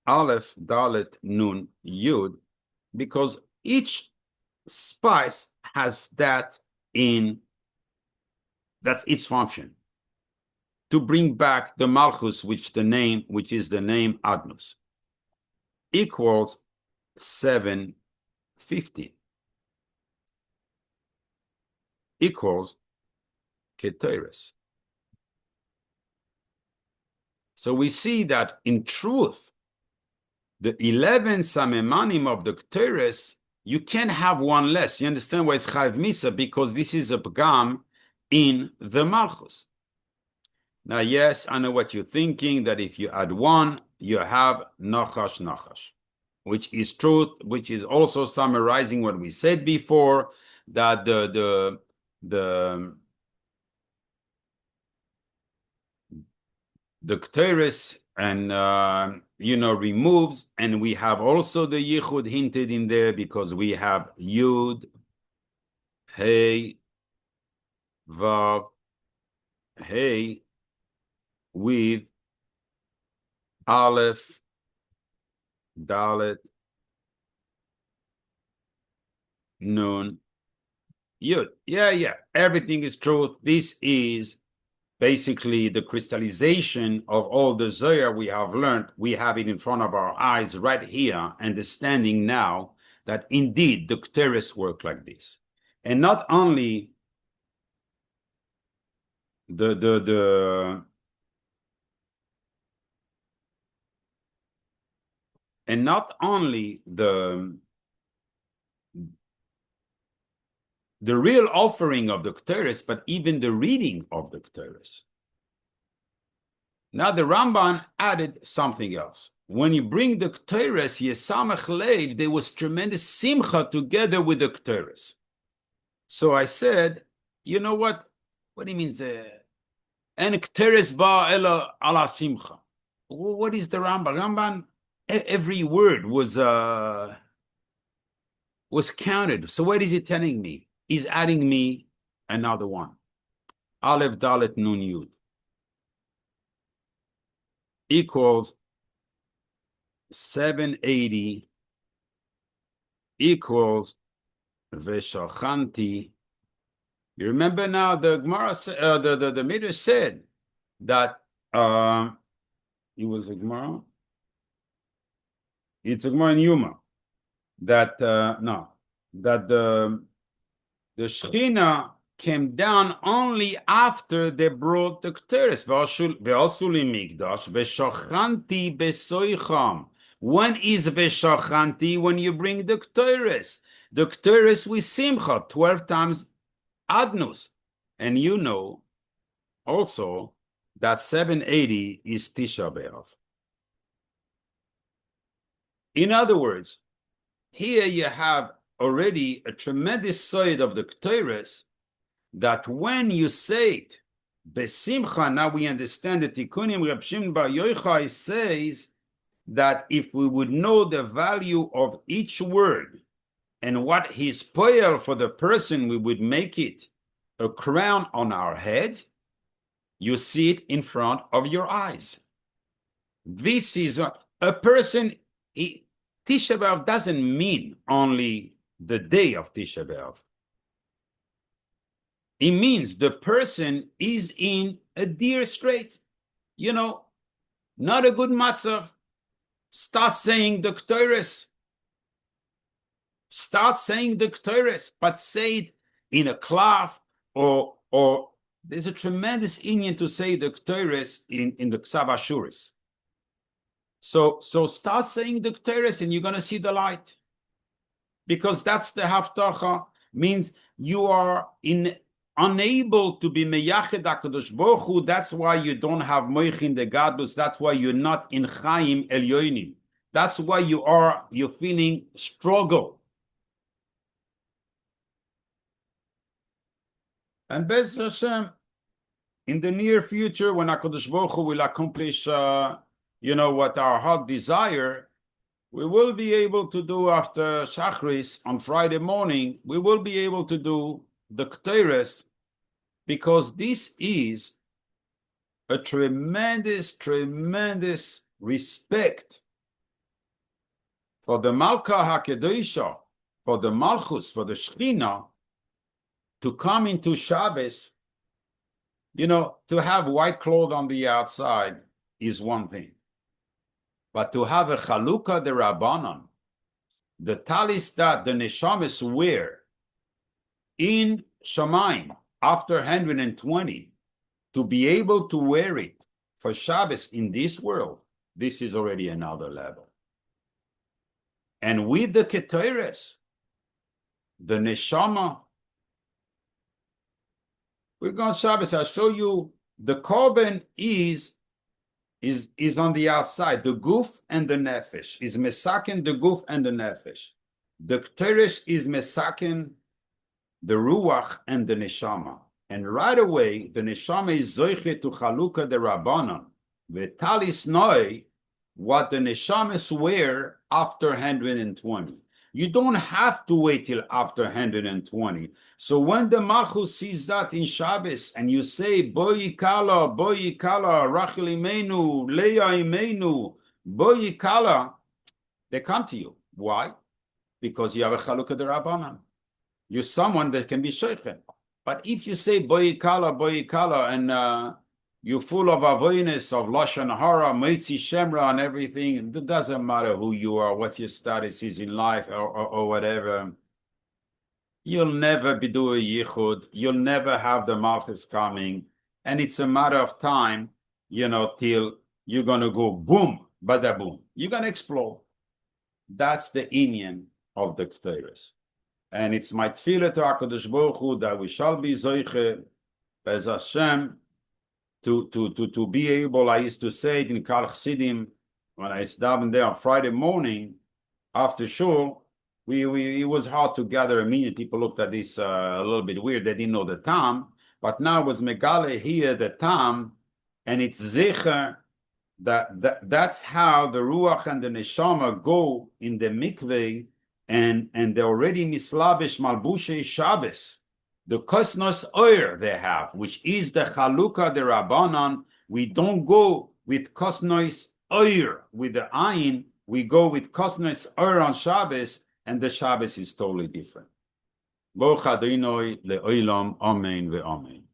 Aleph, Dalet, Nun, Yud, because each spice has that's its function, to bring back the Malchus, which is the name Adnos, equals 750, equals Ketores. So we see that in truth, the 11 samemanim of the Ketores, you can't have one less. You understand why it's Chayav Misa? Because this is a pagam in the Malchus. Now, yes, I know what you're thinking, that if you add one, you have Nachash, which is truth, which is also summarizing what we said before, that the Ketores and removes, and we have also the yichud hinted in there because we have yud, hey, vav, hey, with aleph, dalet, nun, yud. Yeah, everything is truth. This is basically the crystallization of all the Zohar we have learned. We have it in front of our eyes right here, understanding now that indeed the Ketores work like this. And not only the real offering of the Ketores, but even the reading of the Ketores. Now the Ramban added something else. When you bring the Ketores, yesamach lev, there was tremendous simcha together with the Ketores. So I said, you know what? What do you mean? And Ketores ba ela ala simcha. What is the Ramban? Ramban, every word was counted. So what is he telling me? He's adding me another one. Aleph Dalet Nun Yud equals 780 equals Veshachanti. You remember now the Gemara, the Midrash said that it was a Gemara. It's a Gemara in Yuma that the Shechina came down only after they brought the Ketores. When is Veshochanti? When you bring the Ketores. The Ketores with Simcha, 12 times Adnus. And you know also that 780 is Tisha B'Av. In other words, here you have already a tremendous side of the Ketores that when you say it, Besimcha, now we understand that Tikkunim Reb Shimon Bar Yochai says that if we would know the value of each word and what his poel for the person, we would make it a crown on our head. You see it in front of your eyes. This is a person. Tisha B'Av doesn't mean only the day of Tisha B'Av. It means the person is in a dire strait. You know, not a good matzav. Start saying the Ketores. Start saying the Ketores, but say it in a cloth or there's a tremendous inyan to say the Ketores in the Ksav Ashuris. So start saying the Ketores and you're going to see the light. Because that's the haftacha, means you are unable to be meyached HaKadosh Baruch Hu. That's why you don't have moich in the gadlus. That's why you're not in chaim elyonim. That's why you're feeling struggle. And Bez Hashem, in the near future, when HaKadosh Baruch Hu will accomplish, what our heart desire, we will be able to do after Shachris on Friday morning, we will be able to do the Ketores, because this is a tremendous, tremendous respect for the Malka HaKedosha, for the Malchus, for the Shechina, to come into Shabbos, to have white clothes on the outside is one thing. But to have a Chalukah de Rabbanan, the talis that the Neshamis wear in Shemen after 120, to be able to wear it for Shabbos in this world, this is already another level. And with the Ketores, the Neshama, we're going to Shabbos. I'll show you the korban is on the outside. The guf and the nefesh is mesaken the guf and the nefesh. The Ketores is mesaken the ruach and the neshama. And right away, the neshama is zoiche to chalukah the rabbanon. V'talis noi, what the neshamas wear after 120. You don't have to wait till after 120. So when the Malchus sees that in Shabbos and you say, Boi kala, Rachel imenu, Leah imenu, Boi kala, they come to you. Why? Because you have a Chalukah de Rabbanan. You're someone that can be sheikhen. But if you say Boi kala, and you're full of avoidness of Lashon Hara, Meitzi Shemra, and everything, it doesn't matter who you are, what your status is in life, or whatever. You'll never be doing yichud. You'll never have the Malchus coming. And it's a matter of time, till you're going to go boom, bada boom. You're going to explode. That's the inyan of the Ketores. And it's my tefillah to HaKadosh Baruch Hu that we shall be zoiche, as Hashem, to be able, I used to say it in Kal Chsidim, when I davened there on Friday morning, after shul, it was hard to gather a minute. People looked at this a little bit weird. They didn't know the tam, but now it was Megale here, the tam, and it's Zecher, that's how the Ruach and the Neshama go in the mikveh, and they're already mislabish malbushe Shabbos. The kosnos oir they have, which is the Chalukah de Rabbanan. We don't go with kosnos oir with the ayin. We go with kosnos oir on Shabbos, and the Shabbos is totally different. Baruch Adonai le'olam, amen ve'amen.